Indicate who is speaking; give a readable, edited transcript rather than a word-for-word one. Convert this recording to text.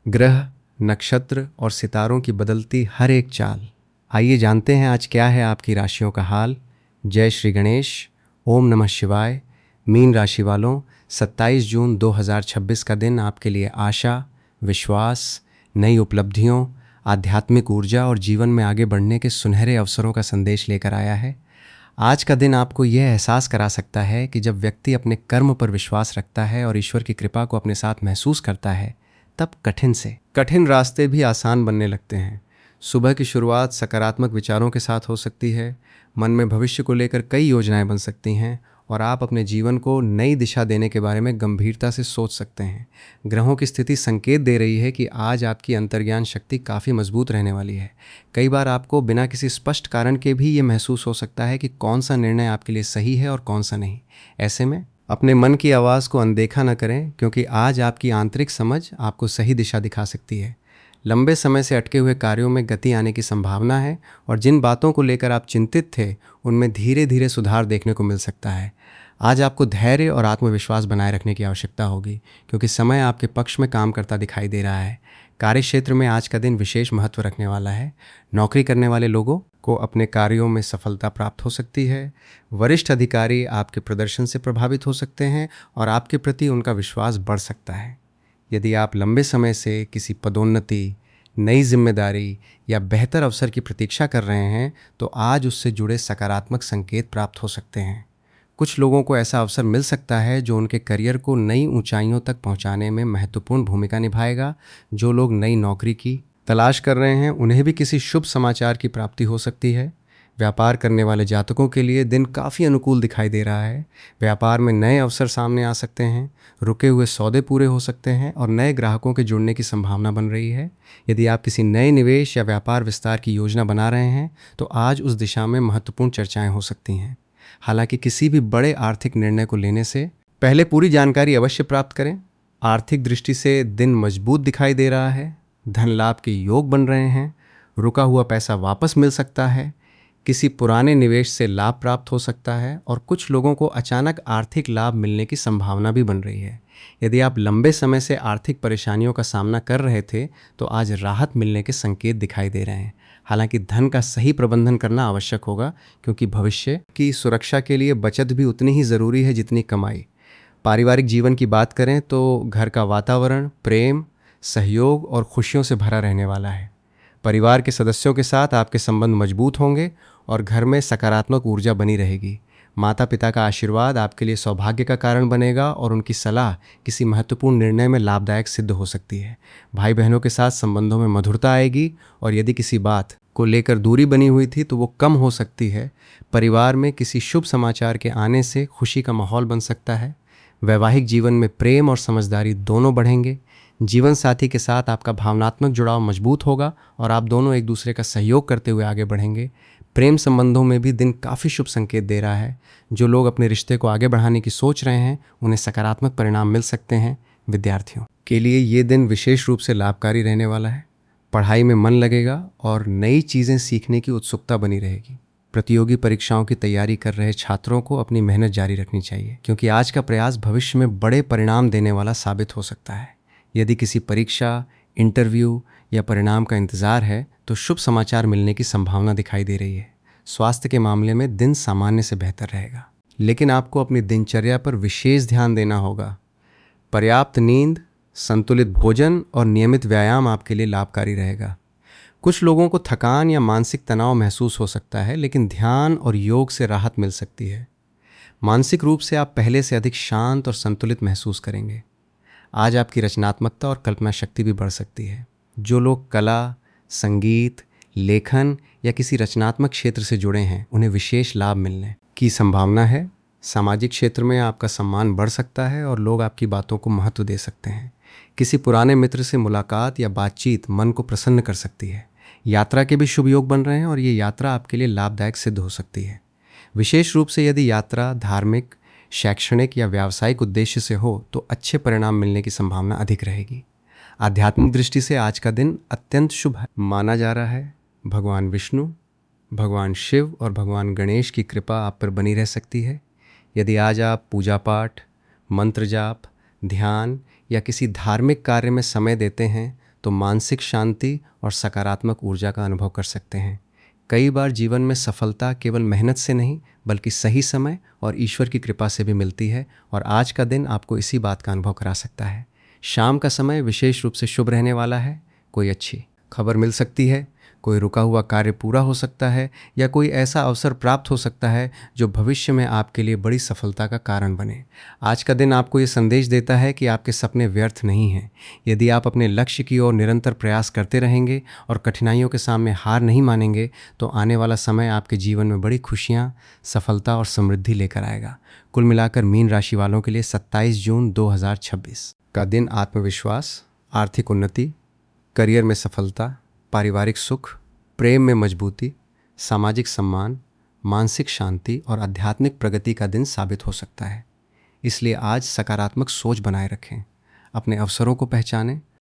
Speaker 1: ग्रह, नक्षत्र और सितारों की बदलती हर एक चाल। आइए जानते हैं आज क्या है आपकी राशियों का हाल। जय श्री गणेश। ओम नमः शिवाय। मीन राशि वालों, 27 जून 2026 का दिन आपके लिए आशा, विश्वास, नई उपलब्धियों, आध्यात्मिक ऊर्जा और जीवन में आगे बढ़ने के सुनहरे अवसरों का संदेश लेकर आया है। आज का दिन आपको यह एहसास करा सकता है कि जब व्यक्ति अपने कर्म पर विश्वास रखता है और ईश्वर की कृपा को अपने साथ महसूस करता है, तब कठिन से कठिन रास्ते भी आसान बनने लगते हैं। सुबह की शुरुआत सकारात्मक विचारों के साथ हो सकती है। मन में भविष्य को लेकर कई योजनाएं बन सकती हैं और आप अपने जीवन को नई दिशा देने के बारे में गंभीरता से सोच सकते हैं। ग्रहों की स्थिति संकेत दे रही है कि आज आपकी अंतर्ज्ञान शक्ति काफ़ी मजबूत रहने वाली है। कई बार आपको बिना किसी स्पष्ट कारण के भी ये महसूस हो सकता है कि कौन सा निर्णय आपके लिए सही है और कौन सा नहीं। ऐसे में अपने मन की आवाज़ को अनदेखा न करें, क्योंकि आज आपकी आंतरिक समझ आपको सही दिशा दिखा सकती है। लंबे समय से अटके हुए कार्यों में गति आने की संभावना है और जिन बातों को लेकर आप चिंतित थे, उनमें धीरे धीरे सुधार देखने को मिल सकता है। आज आपको धैर्य और आत्मविश्वास बनाए रखने की आवश्यकता होगी, क्योंकि समय आपके पक्ष में काम करता दिखाई दे रहा है। कार्यक्षेत्र में आज का दिन विशेष महत्व रखने वाला है। नौकरी करने वाले लोगों को अपने कार्यों में सफलता प्राप्त हो सकती है। वरिष्ठ अधिकारी आपके प्रदर्शन से प्रभावित हो सकते हैं और आपके प्रति उनका विश्वास बढ़ सकता है। यदि आप लंबे समय से किसी पदोन्नति, नई जिम्मेदारी या बेहतर अवसर की प्रतीक्षा कर रहे हैं, तो आज उससे जुड़े सकारात्मक संकेत प्राप्त हो सकते हैं। कुछ लोगों को ऐसा अवसर मिल सकता है जो उनके करियर को नई ऊंचाइयों तक पहुंचाने में महत्वपूर्ण भूमिका निभाएगा। जो लोग नई नौकरी की तलाश कर रहे हैं, उन्हें भी किसी शुभ समाचार की प्राप्ति हो सकती है। व्यापार करने वाले जातकों के लिए दिन काफ़ी अनुकूल दिखाई दे रहा है। व्यापार में नए अवसर सामने आ सकते हैं, रुके हुए सौदे पूरे हो सकते हैं और नए ग्राहकों के जुड़ने की संभावना बन रही है। यदि आप किसी नए निवेश या व्यापार विस्तार की योजना बना रहे हैं, तो आज उस दिशा में महत्वपूर्ण चर्चाएं हो सकती हैं। हालांकि किसी भी बड़े आर्थिक निर्णय को लेने से पहले पूरी जानकारी अवश्य प्राप्त करें। आर्थिक दृष्टि से दिन मजबूत दिखाई दे रहा है। धन लाभ के योग बन रहे हैं। रुका हुआ पैसा वापस मिल सकता है। किसी पुराने निवेश से लाभ प्राप्त हो सकता है और कुछ लोगों को अचानक आर्थिक लाभ मिलने की संभावना भी बन रही है। यदि आप लंबे समय से आर्थिक परेशानियों का सामना कर रहे थे, तो आज राहत मिलने के संकेत दिखाई दे रहे हैं। हालांकि धन का सही प्रबंधन करना आवश्यक होगा, क्योंकि भविष्य की सुरक्षा के लिए बचत भी उतनी ही ज़रूरी है जितनी कमाई। पारिवारिक जीवन की बात करें तो घर का वातावरण प्रेम, सहयोग और खुशियों से भरा रहने वाला है। परिवार के सदस्यों के साथ आपके संबंध मजबूत होंगे और घर में सकारात्मक ऊर्जा बनी रहेगी। माता पिता का आशीर्वाद आपके लिए सौभाग्य का कारण बनेगा और उनकी सलाह किसी महत्वपूर्ण निर्णय में लाभदायक सिद्ध हो सकती है। भाई बहनों के साथ संबंधों में मधुरता आएगी और यदि किसी बात को लेकर दूरी बनी हुई थी तो वो कम हो सकती है। परिवार में किसी शुभ समाचार के आने से खुशी का माहौल बन सकता है। वैवाहिक जीवन में प्रेम और समझदारी दोनों बढ़ेंगे। जीवन साथी के साथ आपका भावनात्मक जुड़ाव मजबूत होगा और आप दोनों एक दूसरे का सहयोग करते हुए आगे बढ़ेंगे। प्रेम संबंधों में भी दिन काफ़ी शुभ संकेत दे रहा है। जो लोग अपने रिश्ते को आगे बढ़ाने की सोच रहे हैं, उन्हें सकारात्मक परिणाम मिल सकते हैं। विद्यार्थियों के लिए ये दिन विशेष रूप से लाभकारी रहने वाला है। पढ़ाई में मन लगेगा और नई चीज़ें सीखने की उत्सुकता बनी रहेगी। प्रतियोगी परीक्षाओं की तैयारी कर रहे छात्रों को अपनी मेहनत जारी रखनी चाहिए, क्योंकि आज का प्रयास भविष्य में बड़े परिणाम देने वाला साबित हो सकता है। यदि किसी परीक्षा, इंटरव्यू या परिणाम का इंतज़ार है, तो शुभ समाचार मिलने की संभावना दिखाई दे रही है। स्वास्थ्य के मामले में दिन सामान्य से बेहतर रहेगा, लेकिन आपको अपनी दिनचर्या पर विशेष ध्यान देना होगा। पर्याप्त नींद, संतुलित भोजन और नियमित व्यायाम आपके लिए लाभकारी रहेगा। कुछ लोगों को थकान या मानसिक तनाव महसूस हो सकता है, लेकिन ध्यान और योग से राहत मिल सकती है। मानसिक रूप से आप पहले से अधिक शांत और संतुलित महसूस करेंगे। आज आपकी रचनात्मकता और कल्पना शक्ति भी बढ़ सकती है। जो लोग कला, संगीत, लेखन या किसी रचनात्मक क्षेत्र से जुड़े हैं, उन्हें विशेष लाभ मिलने की संभावना है। सामाजिक क्षेत्र में आपका सम्मान बढ़ सकता है और लोग आपकी बातों को महत्व दे सकते हैं। किसी पुराने मित्र से मुलाकात या बातचीत मन को प्रसन्न कर सकती है। यात्रा के भी शुभ योग बन रहे हैं और ये यात्रा आपके लिए लाभदायक सिद्ध हो सकती है। विशेष रूप से यदि यात्रा धार्मिक, शैक्षणिक या व्यावसायिक उद्देश्य से हो, तो अच्छे परिणाम मिलने की संभावना अधिक रहेगी। आध्यात्मिक दृष्टि से आज का दिन अत्यंत शुभ माना जा रहा है। भगवान विष्णु, भगवान शिव और भगवान गणेश की कृपा आप पर बनी रह सकती है। यदि आज आप पूजा पाठ, मंत्र जाप, ध्यान या किसी धार्मिक कार्य में समय देते हैं, तो मानसिक शांति और सकारात्मक ऊर्जा का अनुभव कर सकते हैं। कई बार जीवन में सफलता केवल मेहनत से नहीं बल्कि सही समय और ईश्वर की कृपा से भी मिलती है, और आज का दिन आपको इसी बात का अनुभव करा सकता है। शाम का समय विशेष रूप से शुभ रहने वाला है। कोई अच्छी खबर मिल सकती है, कोई रुका हुआ कार्य पूरा हो सकता है, या कोई ऐसा अवसर प्राप्त हो सकता है जो भविष्य में आपके लिए बड़ी सफलता का कारण बने। आज का दिन आपको ये संदेश देता है कि आपके सपने व्यर्थ नहीं हैं। यदि आप अपने लक्ष्य की ओर निरंतर प्रयास करते रहेंगे और कठिनाइयों के सामने हार नहीं मानेंगे, तो आने वाला समय आपके जीवन में बड़ी खुशियाँ, सफलता और समृद्धि लेकर आएगा। कुल मिलाकर मीन राशि वालों के लिए 27 जून 2026 का दिन आत्मविश्वास, आर्थिक उन्नति, करियर में सफलता, पारिवारिक सुख, प्रेम में मजबूती, सामाजिक सम्मान, मानसिक शांति और आध्यात्मिक प्रगति का दिन साबित हो सकता है। इसलिए आज सकारात्मक सोच बनाए रखें, अपने अवसरों को पहचानें